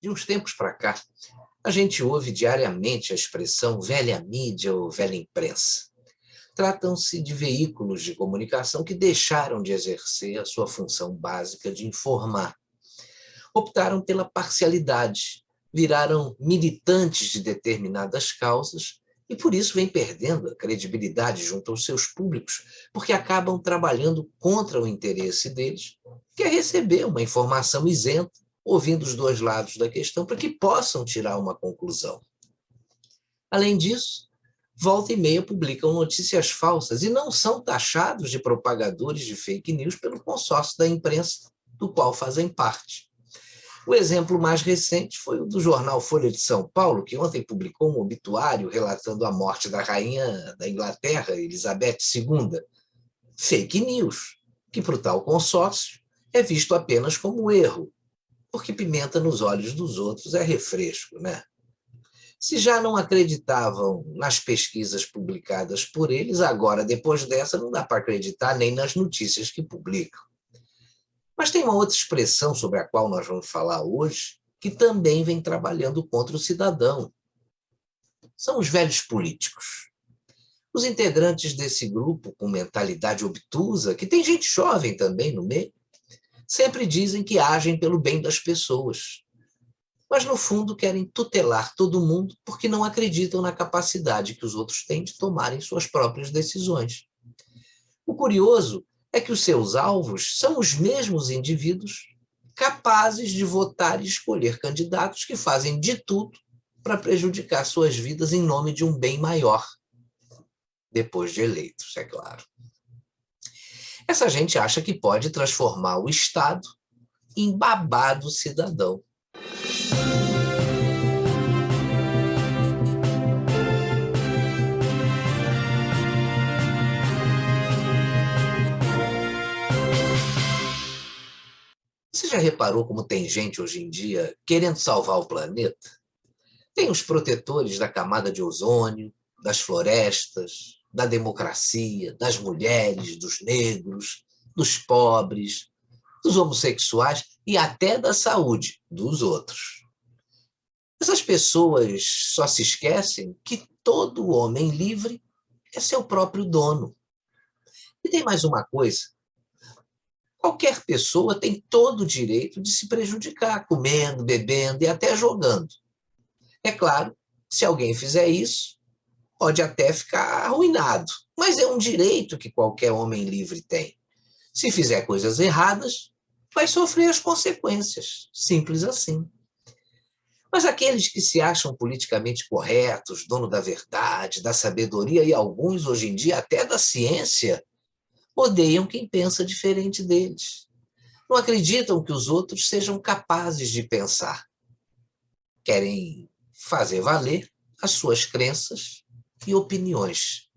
De uns tempos para cá, a gente ouve diariamente a expressão velha mídia ou velha imprensa. Tratam-se de veículos de comunicação que deixaram de exercer a sua função básica de informar. Optaram pela parcialidade, viraram militantes de determinadas causas e por isso vêm perdendo a credibilidade junto aos seus públicos, porque acabam trabalhando contra o interesse deles, que é receber uma informação isenta, ouvindo os dois lados da questão para que possam tirar uma conclusão. Além disso, volta e meia publicam notícias falsas e não são taxados de propagadores de fake news pelo consórcio da imprensa, do qual fazem parte. O exemplo mais recente foi o do jornal Folha de São Paulo, que ontem publicou um obituário relatando a morte da rainha da Inglaterra, Elizabeth II. Fake news, que para o tal consórcio é visto apenas como erro, porque pimenta nos olhos dos outros é refresco, né? Se já não acreditavam nas pesquisas publicadas por eles, agora, depois dessa, não dá para acreditar nem nas notícias que publicam. Mas tem uma outra expressão sobre a qual nós vamos falar hoje, que também vem trabalhando contra o cidadão. São os velhos políticos. Os integrantes desse grupo com mentalidade obtusa, que tem gente jovem também no meio, sempre dizem que agem pelo bem das pessoas. Mas, no fundo, querem tutelar todo mundo porque não acreditam na capacidade que os outros têm de tomarem suas próprias decisões. O curioso é que os seus alvos são os mesmos indivíduos capazes de votar e escolher candidatos que fazem de tudo para prejudicar suas vidas em nome de um bem maior, depois de eleitos, é claro. Essa gente acha que pode transformar o Estado em babado cidadão. Você já reparou como tem gente hoje em dia querendo salvar o planeta? Tem os protetores da camada de ozônio, das florestas, da democracia, das mulheres, dos negros, dos pobres, dos homossexuais e até da saúde dos outros. Essas pessoas só se esquecem que todo homem livre é seu próprio dono. E tem mais uma coisa. Qualquer pessoa tem todo o direito de se prejudicar, comendo, bebendo e até jogando. É claro, se alguém fizer isso, pode até ficar arruinado, mas é um direito que qualquer homem livre tem. Se fizer coisas erradas, vai sofrer as consequências, simples assim. Mas aqueles que se acham politicamente corretos, dono da verdade, da sabedoria e alguns, hoje em dia, até da ciência, odeiam quem pensa diferente deles. Não acreditam que os outros sejam capazes de pensar. Querem fazer valer as suas crenças e opiniões.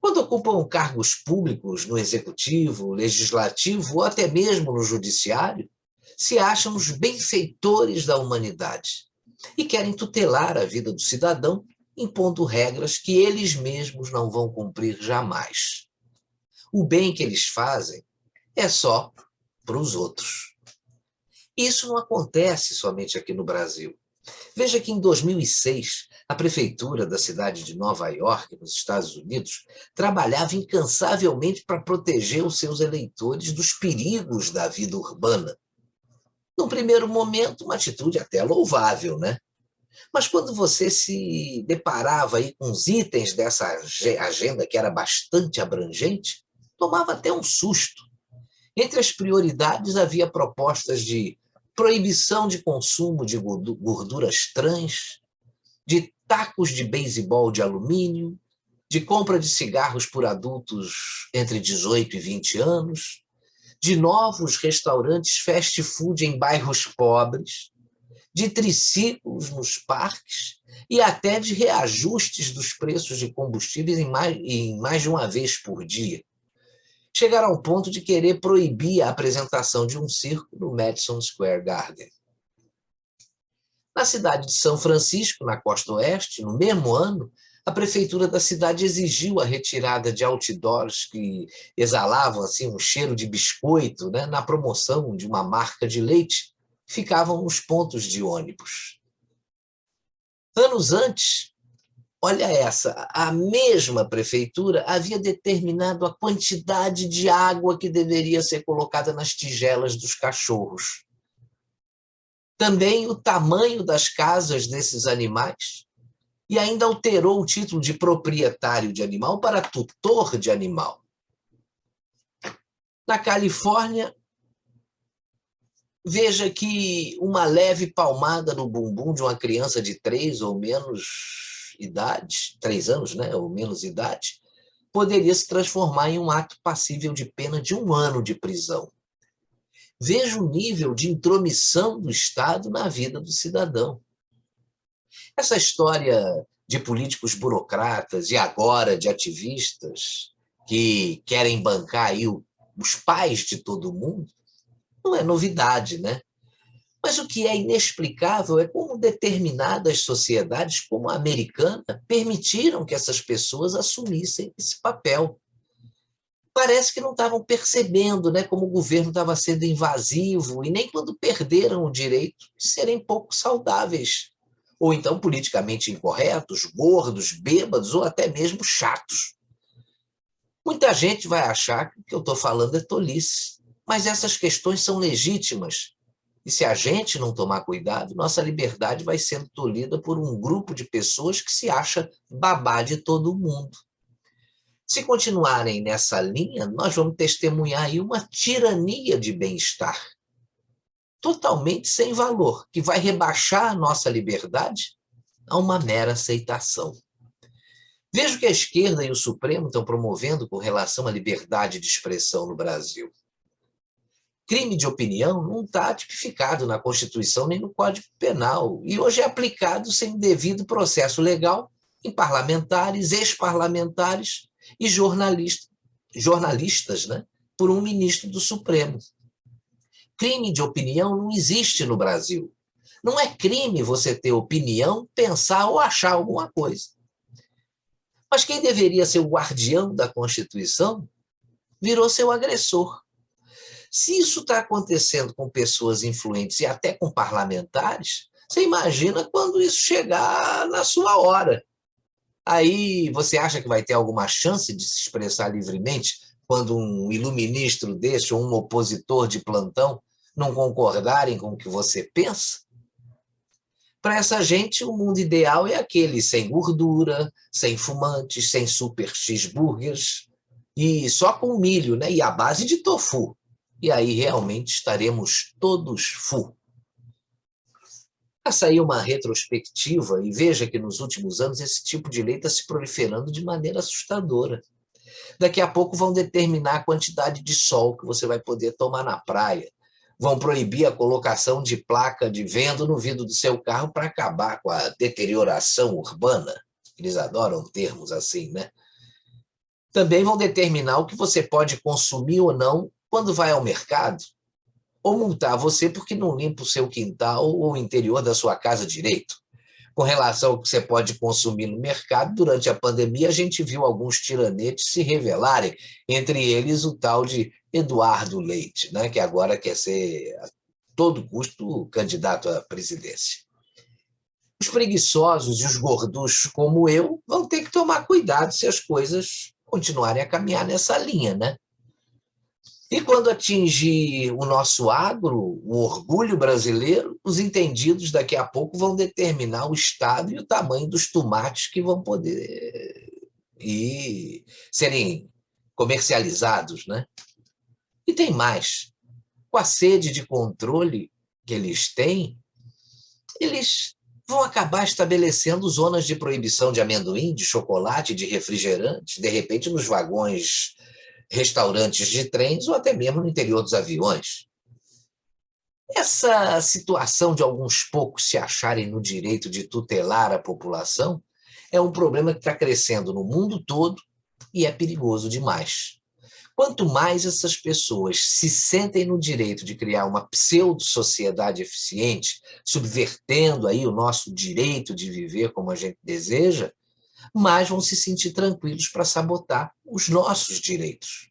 Quando ocupam cargos públicos no executivo, legislativo ou até mesmo no judiciário, se acham os benfeitores da humanidade e querem tutelar a vida do cidadão, impondo regras que eles mesmos não vão cumprir jamais. O bem que eles fazem é só para os outros. Isso não acontece somente aqui no Brasil. Veja que em 2006, a prefeitura da cidade de Nova York, nos Estados Unidos, trabalhava incansavelmente para proteger os seus eleitores dos perigos da vida urbana. Num primeiro momento, uma atitude até louvável, né? Mas quando você se deparava aí com os itens dessa agenda, que era bastante abrangente, tomava até um susto. Entre as prioridades havia propostas de proibição de consumo de gorduras trans, de tacos de beisebol de alumínio, de compra de cigarros por adultos entre 18 e 20 anos, de novos restaurantes fast food em bairros pobres, de triciclos nos parques e até de reajustes dos preços de combustíveis em mais de uma vez por dia. Chegaram ao ponto de querer proibir a apresentação de um circo no Madison Square Garden. Na cidade de São Francisco, na costa oeste, no mesmo ano, a prefeitura da cidade exigiu a retirada de outdoors que exalavam assim, um cheiro de biscoito, né, na promoção de uma marca de leite, ficavam nos pontos de ônibus. Anos antes, olha essa, a mesma prefeitura havia determinado a quantidade de água que deveria ser colocada nas tigelas dos cachorros. Também o tamanho das casas desses animais, e ainda alterou o título de proprietário de animal para tutor de animal. Na Califórnia, veja que uma leve palmada no bumbum de uma criança de 3 ou menos idade, 3 anos, né, ou menos idade, poderia se transformar em um ato passível de pena de 1 ano de prisão. Veja o nível de intromissão do Estado na vida do cidadão. Essa história de políticos burocratas e agora de ativistas que querem bancar aí os pais de todo mundo, não é novidade, né? Mas o que é inexplicável é como determinadas sociedades, como a americana, permitiram que essas pessoas assumissem esse papel. Parece que não estavam percebendo, né, como o governo estava sendo invasivo, e nem quando perderam o direito de serem pouco saudáveis, ou então politicamente incorretos, gordos, bêbados ou até mesmo chatos. Muita gente vai achar que o que eu estou falando é tolice, mas essas questões são legítimas. E se a gente não tomar cuidado, nossa liberdade vai sendo tolhida por um grupo de pessoas que se acha babá de todo mundo. Se continuarem nessa linha, nós vamos testemunhar aí uma tirania de bem-estar, totalmente sem valor, que vai rebaixar a nossa liberdade a uma mera aceitação. Veja o que a esquerda e o Supremo estão promovendo com relação à liberdade de expressão no Brasil. Crime de opinião não está tipificado na Constituição nem no Código Penal, e hoje é aplicado sem devido processo legal em parlamentares, ex-parlamentares e jornalistas, né, por um ministro do Supremo. Crime de opinião não existe no Brasil. Não é crime você ter opinião, pensar ou achar alguma coisa. Mas quem deveria ser o guardião da Constituição virou seu agressor. Se isso está acontecendo com pessoas influentes e até com parlamentares, você imagina quando isso chegar na sua hora. Aí você acha que vai ter alguma chance de se expressar livremente quando um iluministro desse ou um opositor de plantão não concordarem com o que você pensa? Para essa gente, o mundo ideal é aquele sem gordura, sem fumantes, sem super cheeseburgers, e só com milho, né? E a base de tofu. E aí realmente estaremos todos full. Faça aí uma retrospectiva e veja que nos últimos anos esse tipo de lei está se proliferando de maneira assustadora. Daqui a pouco vão determinar a quantidade de sol que você vai poder tomar na praia. Vão proibir a colocação de placa de venda no vidro do seu carro para acabar com a deterioração urbana. Eles adoram termos assim, né? Também vão determinar o que você pode consumir ou não quando vai ao mercado, ou multar você porque não limpa o seu quintal ou o interior da sua casa direito. Com relação ao que você pode consumir no mercado, durante a pandemia a gente viu alguns tiranetes se revelarem, entre eles o tal de Eduardo Leite, né, que agora quer ser a todo custo candidato à presidência. Os preguiçosos e os gorduchos como eu vão ter que tomar cuidado se as coisas continuarem a caminhar nessa linha, né? E quando atingir o nosso agro, o orgulho brasileiro, os entendidos daqui a pouco vão determinar o estado e o tamanho dos tomates que vão poder serem comercializados, né? E tem mais. Com a sede de controle que eles têm, eles vão acabar estabelecendo zonas de proibição de amendoim, de chocolate, de refrigerantes, de repente nos vagões, restaurantes de trens ou até mesmo no interior dos aviões. Essa situação de alguns poucos se acharem no direito de tutelar a população é um problema que está crescendo no mundo todo e é perigoso demais. Quanto mais essas pessoas se sentem no direito de criar uma pseudo-sociedade eficiente, subvertendo aí o nosso direito de viver como a gente deseja, mais vão se sentir tranquilos para sabotar os nossos direitos.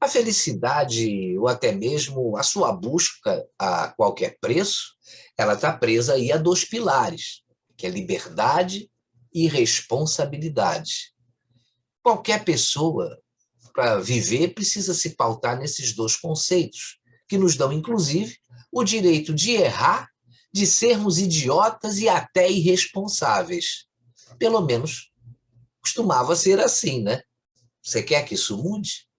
A felicidade, ou até mesmo a sua busca a qualquer preço, ela está presa aí a dois pilares, que é liberdade e responsabilidade. Qualquer pessoa, para viver, precisa se pautar nesses dois conceitos, que nos dão, inclusive, o direito de errar, de sermos idiotas e até irresponsáveis. Pelo menos costumava ser assim, né? Você quer que isso mude?